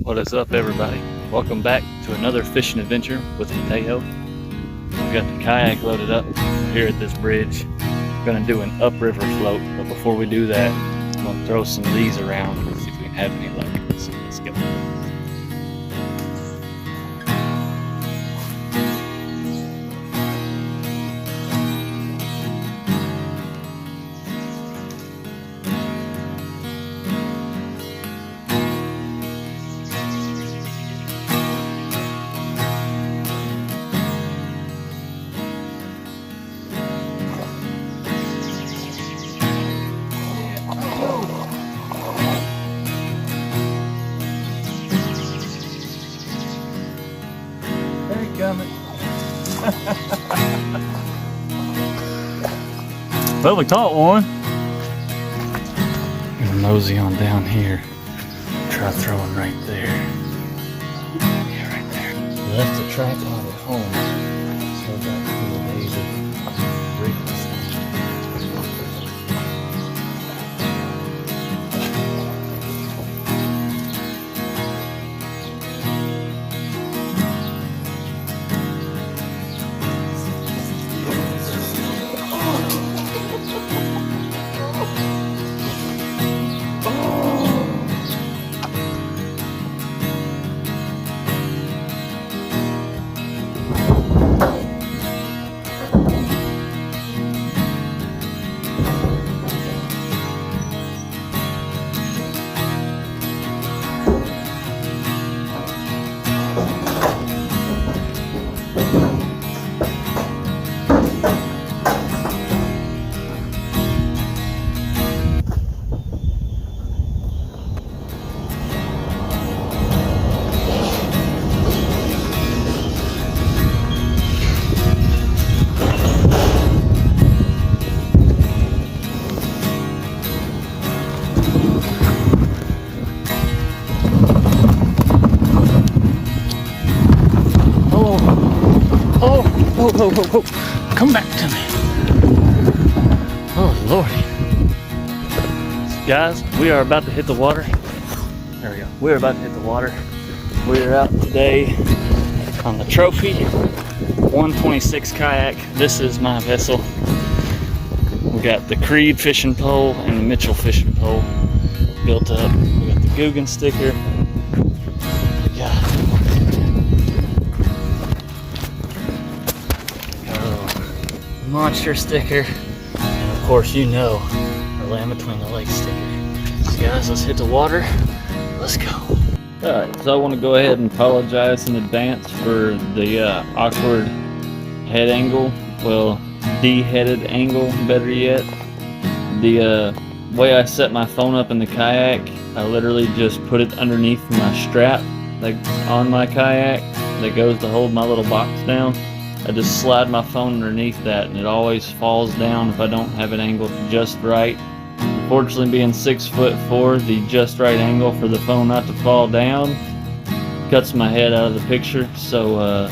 What is up, everybody? Welcome back to another fishing adventure with Matayo. We've got the kayak loaded up here at this bridge. We're going to do an upriver float, but before we do that, I'm going to throw some of these around and see if we can have any luck. So let's go. Coming. Well, we caught one. I'm gonna mosey on down here. Try throwing right there. Yeah, right there. I left the tripod at home, so I got to the days of rigging this thing. Oh, come back to me. Oh, Lordy. Guys, we are about to hit the water. There we go. We're about to hit the water. We're out today on the Trophy 126 kayak. This is my vessel. We got the Creed fishing pole and the Mitchell fishing pole built up. We got the Guggen sticker. We got monster sticker, and of course, you know, our Land Between the Lakes sticker. So guys, let's hit the water. Let's go. Alright, so I want to go ahead and apologize in advance for the awkward head angle. Well, de-headed angle, better yet. The way I set my phone up in the kayak, I literally just put it underneath my strap that's on my kayak that goes to hold my little box down. I just slide my phone underneath that, and it always falls down if I don't have it angled just right. Unfortunately, being 6'4", the just right angle for the phone not to fall down cuts my head out of the picture. So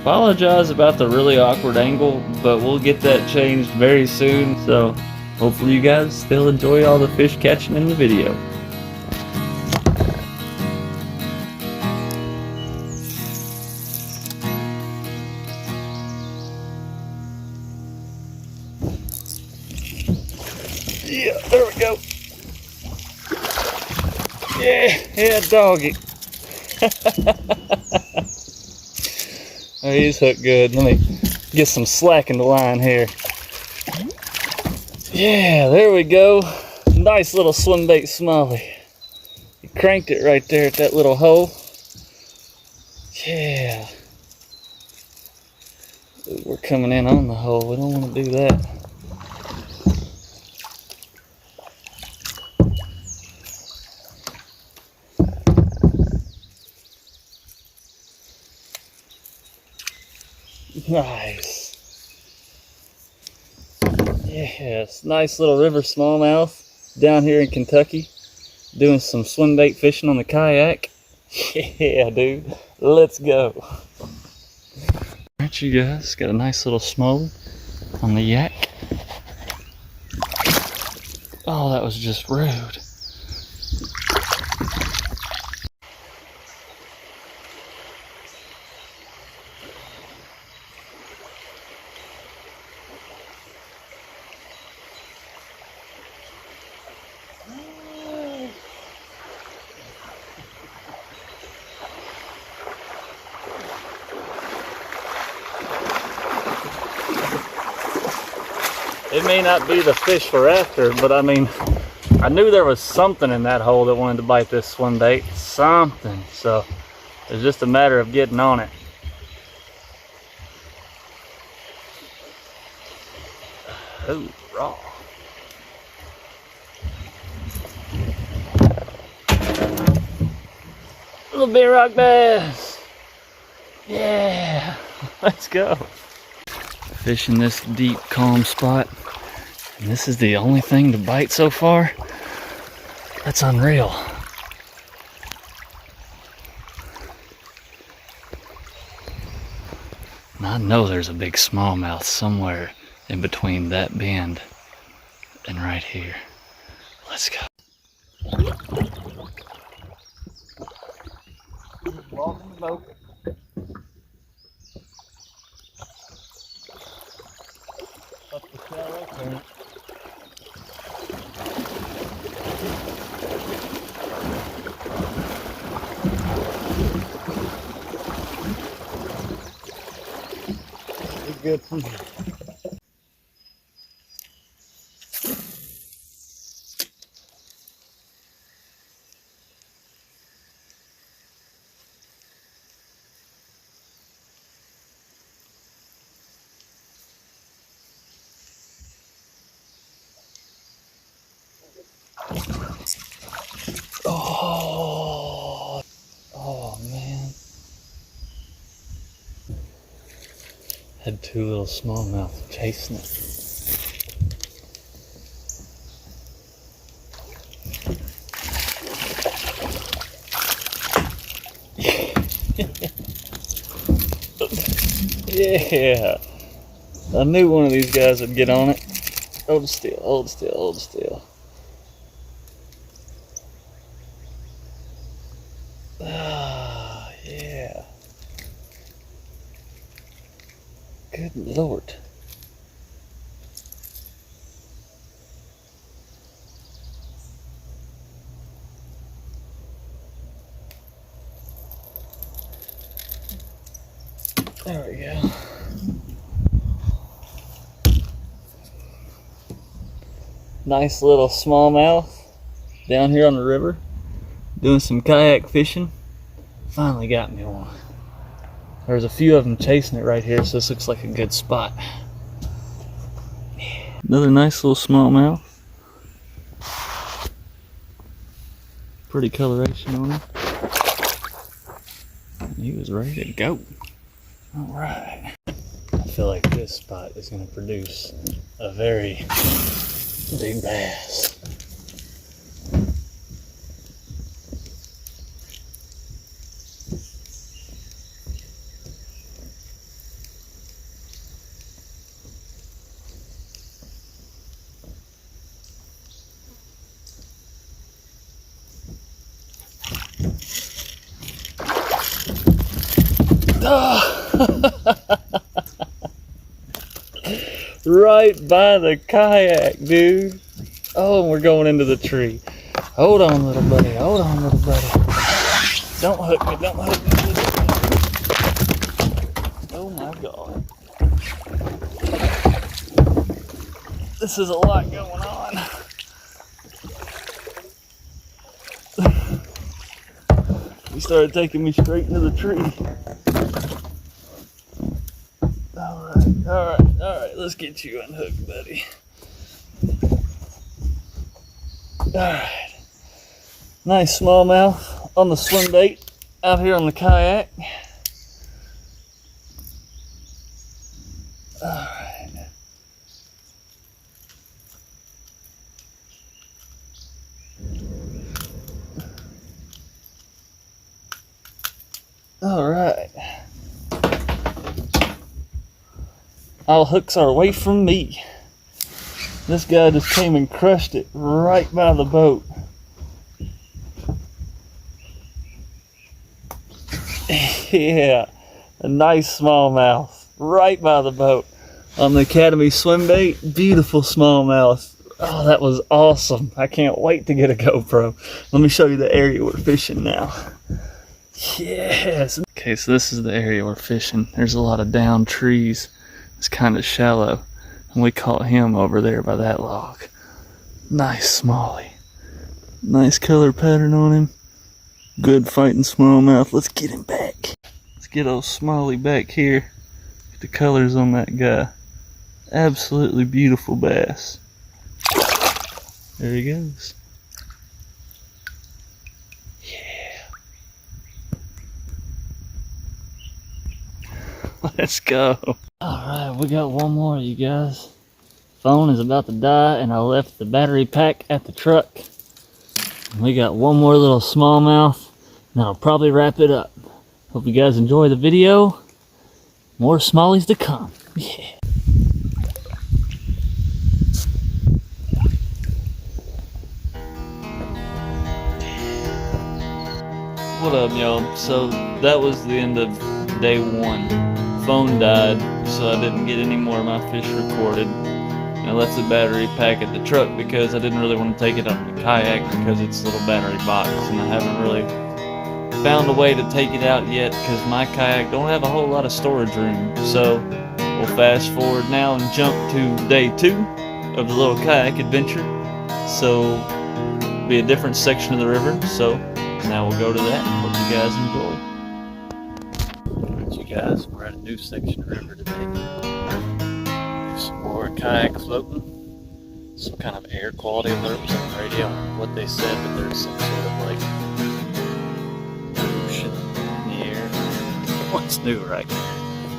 apologize about the really awkward angle, but we'll get that changed very soon. So hopefully you guys still enjoy all the fish catching in the video. Yeah, there we go. Yeah, doggy. Oh, he's hooked good. Let me get some slack in the line here. Yeah, there we go. Nice little swim bait smallie. You cranked it right there at that little hole. Yeah. Ooh, we're coming in on the hole. We don't want to do that. Nice. Yes, nice little river smallmouth down here in Kentucky. Doing some swim bait fishing on the kayak. Yeah, dude. Let's go. Alright, you guys. Got a nice little smallie on the yak. Oh, that was just rude. It may not be the fish we're after, but I mean, I knew there was something in that hole that wanted to bite this swim bait. Something. So it's just a matter of getting on it. Oh, raw. Little bit rock bass. Yeah, let's go. Fishing this deep, calm spot. And this is the only thing to bite so far. That's unreal. And I know there's a big smallmouth somewhere in between that bend and right here. Let's go. Walking the boat. Up the shallow current. It's good from here. Oh man. Had two little smallmouth chasing it. Yeah. I knew one of these guys would get on it. Hold still, hold still, hold still. Ah, yeah. Good Lord. There we go. Nice little smallmouth down here on the river. Doing some kayak fishing. Finally got me one. There's a few of them chasing it right here, so this looks like a good spot. Another nice little smallmouth. Pretty coloration on him. He was ready to go. Alright. I feel like this spot is going to produce a very big bass. Right by the kayak, dude. Oh, and we're going into the tree. Hold on, little buddy. Hold on, little buddy. Don't hook me. Don't hook me. Oh my God. This is a lot going on. He started taking me straight into the tree. Alright, let's get you unhooked, buddy. Alright. Nice smallmouth on the swim bait out here on the kayak. Alright. Alright. All hooks are away from me. This guy just came and crushed it right by the boat. Yeah, a nice smallmouth right by the boat on the Academy swim bait. Beautiful smallmouth. Oh, that was awesome. I can't wait to get a GoPro. Let me show you the area we're fishing now. Yes. Okay, so this is the area we're fishing. There's a lot of down trees. It's kind of shallow. And we caught him over there by that log. Nice smallie. Nice color pattern on him. Good fighting smallmouth. Let's get him back. Let's get old smallie back here. Get the colors on that guy. Absolutely beautiful bass. There he goes. Yeah. Let's go. Alright, we got one more, you guys. Phone is about to die and I left the battery pack at the truck. We got one more little smallmouth and I'll probably wrap it up. Hope you guys enjoy the video. More smallies to come. Yeah. What up, y'all? So that was the end of day one. Phone died, so I didn't get any more of my fish recorded. And I left the battery pack at the truck because I didn't really want to take it up the kayak because it's a little battery box, and I haven't really found a way to take it out yet because my kayak don't have a whole lot of storage room. So we'll fast forward now and jump to day 2 of the little kayak adventure. So it'll be a different section of the river. So now we'll go to that. Hope you guys enjoy. Alright, you guys, we're at a new section of the river today. There's some more kayak floating. Some kind of air quality alert was on the radio. I don't know what they said, but there's some sort of like pollution in the air. What's new right there?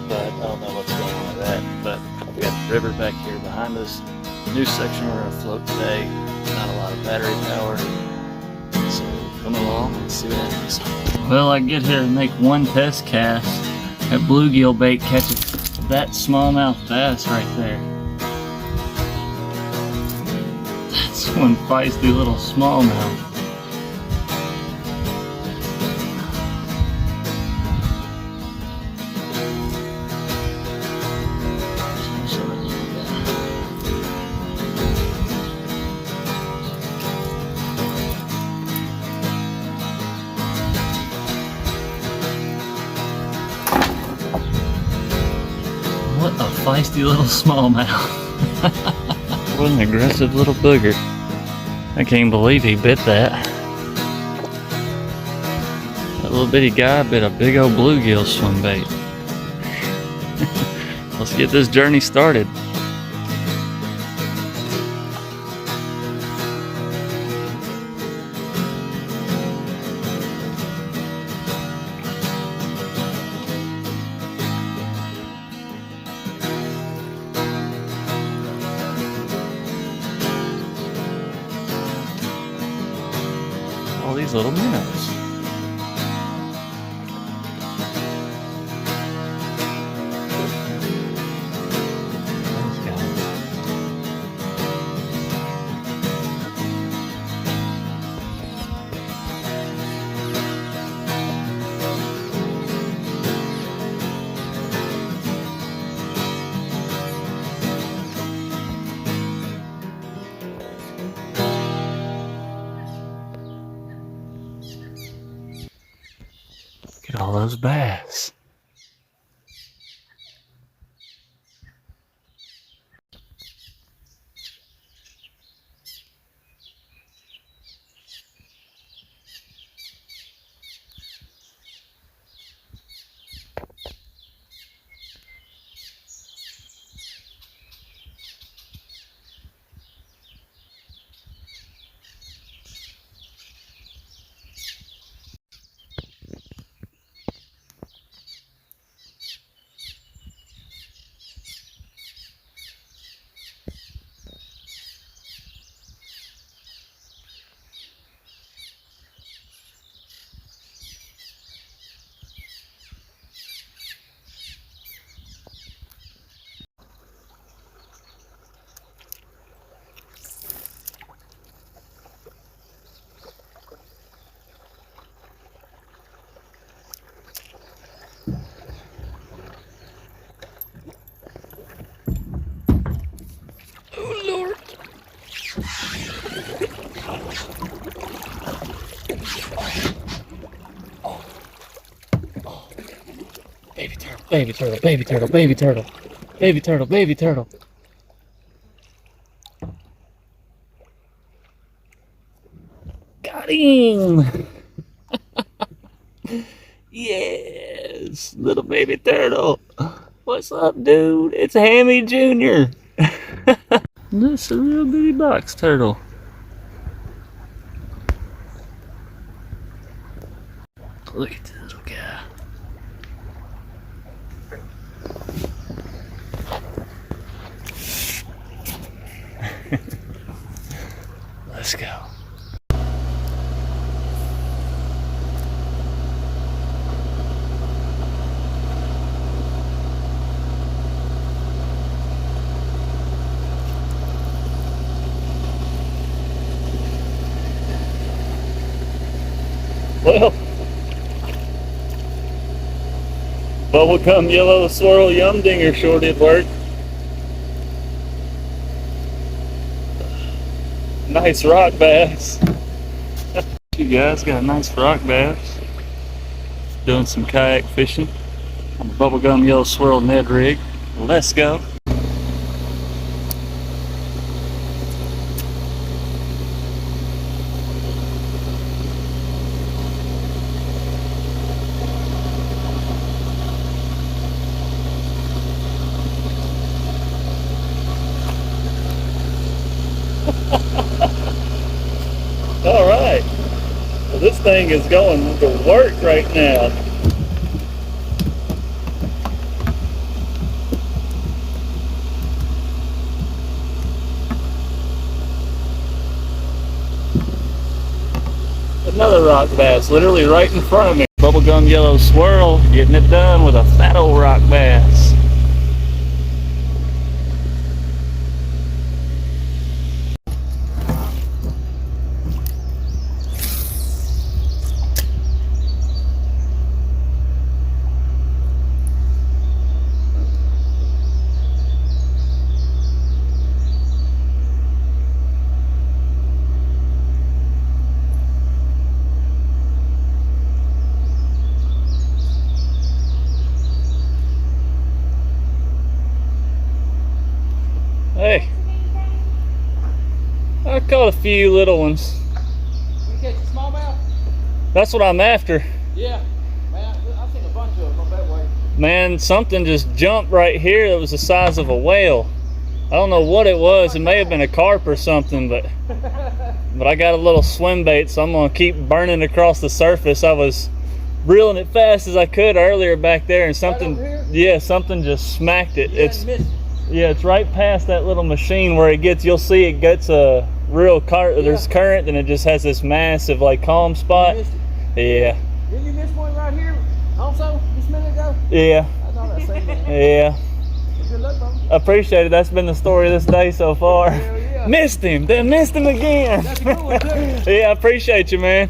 But I don't know what's going on with that. But we got the river back here behind us. New section we're gonna float today. Not a lot of battery power. So come along and see what happens. Well, I get here and make one test cast. That bluegill bait catches that smallmouth bass right there. That's one feisty little smallmouth. What a feisty little smallmouth. What an aggressive little booger. I can't believe he bit that. That little bitty guy bit a big old bluegill swim bait. Let's get this journey started. All these little minnows. Those guys. Look at all those bass. Oh Lord. Baby turtle, baby turtle, baby turtle, baby turtle, baby turtle, baby turtle. Got him! Yes, little baby turtle. What's up, dude? It's Hammy Jr. This is a little bitty box turtle. Look at this little guy. Let's go. Well, bubblegum yellow swirl yum dinger sure did work. Nice rock bass. You guys got a nice rock bass. Doing some kayak fishing on the bubblegum yellow swirl Ned rig. Let's go. All right, well, this thing is going to work right now. Another rock bass, literally right in front of me. Bubblegum yellow swirl, getting it done with a fat old rock bass. Hey, I caught a few little ones. You catch a smallmouth? That's what I'm after. Yeah, man, I've seen a bunch of them up that way. Man, something just jumped right here that was the size of a whale. I don't know what it was. It may have been a carp or something, but I got a little swim bait, so I'm gonna keep burning across the surface. I was reeling it fast as I could earlier back there, and something, right yeah, something just smacked it. Yeah, It's right past that little machine where it gets, you'll see it gets a real there's current, and it just has this massive like calm spot. You missed Yeah. Didn't you miss one right here also just a minute ago? Yeah. I thought that same thing. Yeah. Good luck, bro. I appreciate it. That's been the story of this day so far. Hell yeah. Missed him. They missed him again. That's a good one, too. Yeah, I appreciate you, man.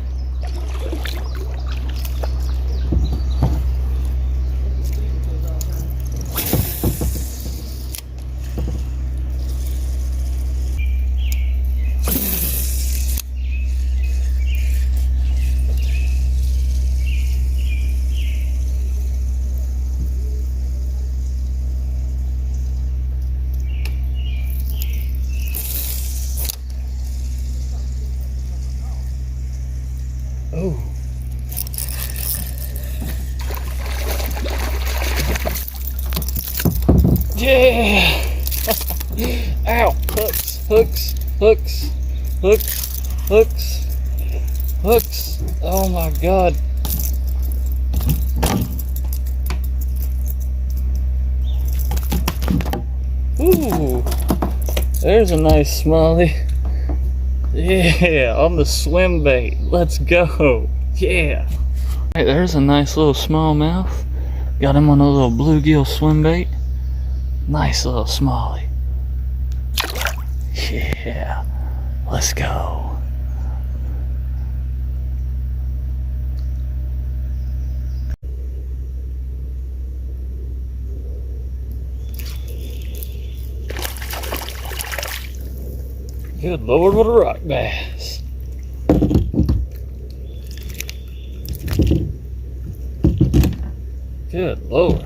Oh. Yeah. Ow. Hooks, hooks, hooks, hooks, hooks, hooks. Oh my God. Ooh. There's a nice smallie. Yeah, on the swim bait. Let's go. Yeah. Hey, there's a nice little smallmouth. Got him on a little bluegill swim bait. Nice little smallie. Yeah. Let's go. Good Lord, what a rock bass. Good Lord.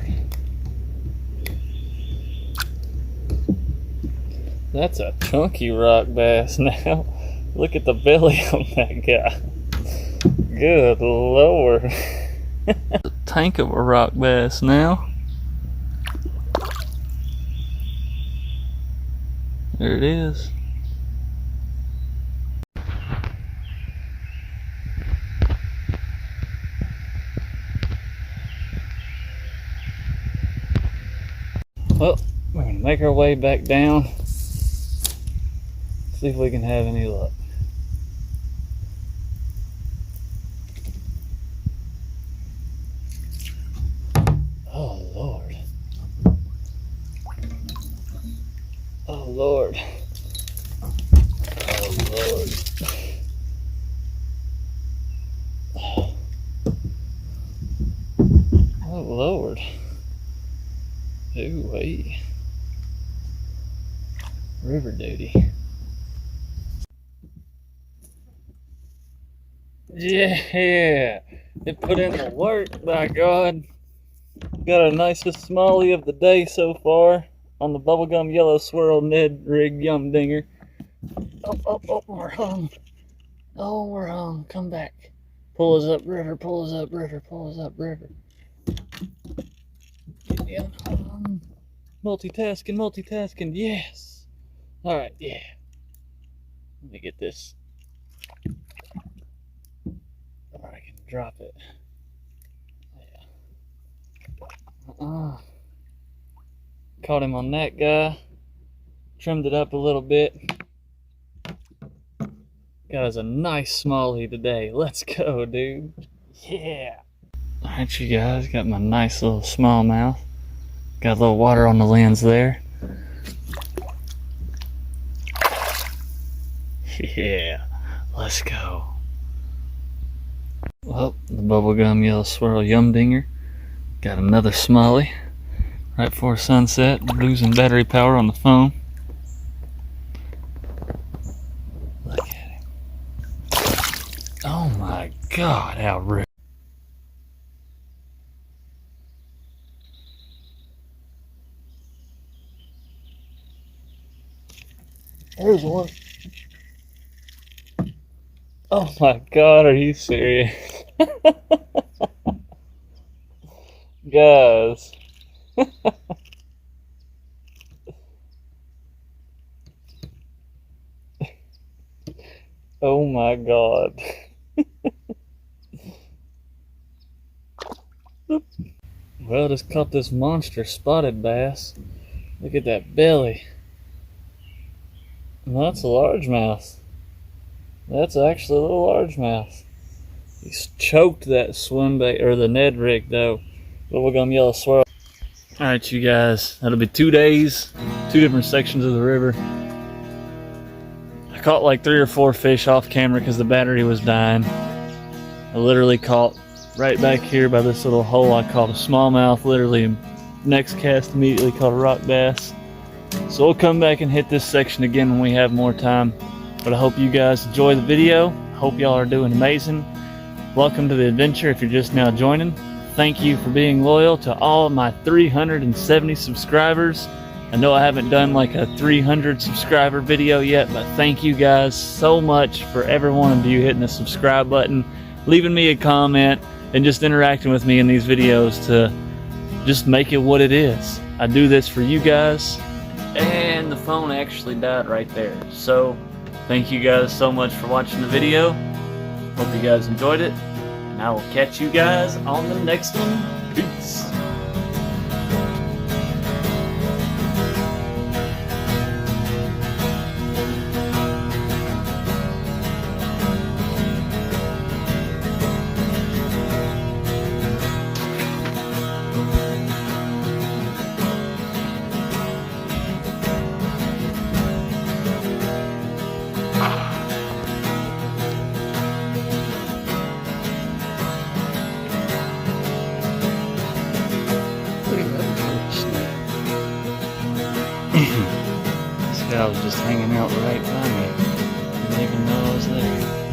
That's a chunky rock bass now. Look at the belly on that guy. Good Lord. A tank of a rock bass now. There it is. Well, we're gonna make our way back down. See if we can have any luck. Oh Lord. Oh Lord. Oh Lord. Oh Lord. Ooh wee. River duty. Yeah, it put in the work, by God. Got our nicest smallie of the day so far on the bubblegum yellow swirl Ned rig yum dinger. Oh, we're hung. Oh, we're hung. Come back. Pull us up, river. Pull us up, river. Pull us up, river. Yeah. Multitasking. Yes. All right, yeah. Let me get this. Or I can drop it. Yeah. Caught him on that guy. Trimmed it up a little bit. Got us a nice smallie today. Let's go, dude. Yeah. Alright, you guys. Got my nice little smallmouth. Got a little water on the lens there. Yeah. Let's go. Well, the bubblegum yellow swirl yum dinger. Got another smallie. Right before sunset. Losing battery power on the phone. Look at him. Oh my God, how rude. There's one. Oh my God, are you serious? Guys. Oh my God. Well, just caught this monster spotted bass. Look at that belly. And that's a largemouth. That's actually a little largemouth. He's choked that swim bait, or the Ned rig though. Bubblegum yellow swirl. Alright, you guys, that'll be 2 days, 2 different sections of the river. I caught like 3 or 4 fish off camera because the battery was dying. I literally caught right back here by this little hole. I caught a smallmouth. Literally, next cast immediately caught a rock bass. So we'll come back and hit this section again when we have more time. But I hope you guys enjoy the video. Hope y'all are doing amazing. Welcome to the adventure if you're just now joining. Thank you for being loyal to all of my 370 subscribers. I know I haven't done like a 300 subscriber video yet, but thank you guys so much for every one of you hitting the subscribe button, leaving me a comment, and just interacting with me in these videos to just make it what it is. I do this for you guys. And the phone actually died right there. So thank you guys so much for watching the video. Hope you guys enjoyed it. And I will catch you guys on the next one. Peace. This guy was just hanging out right by me. Didn't even know I was there.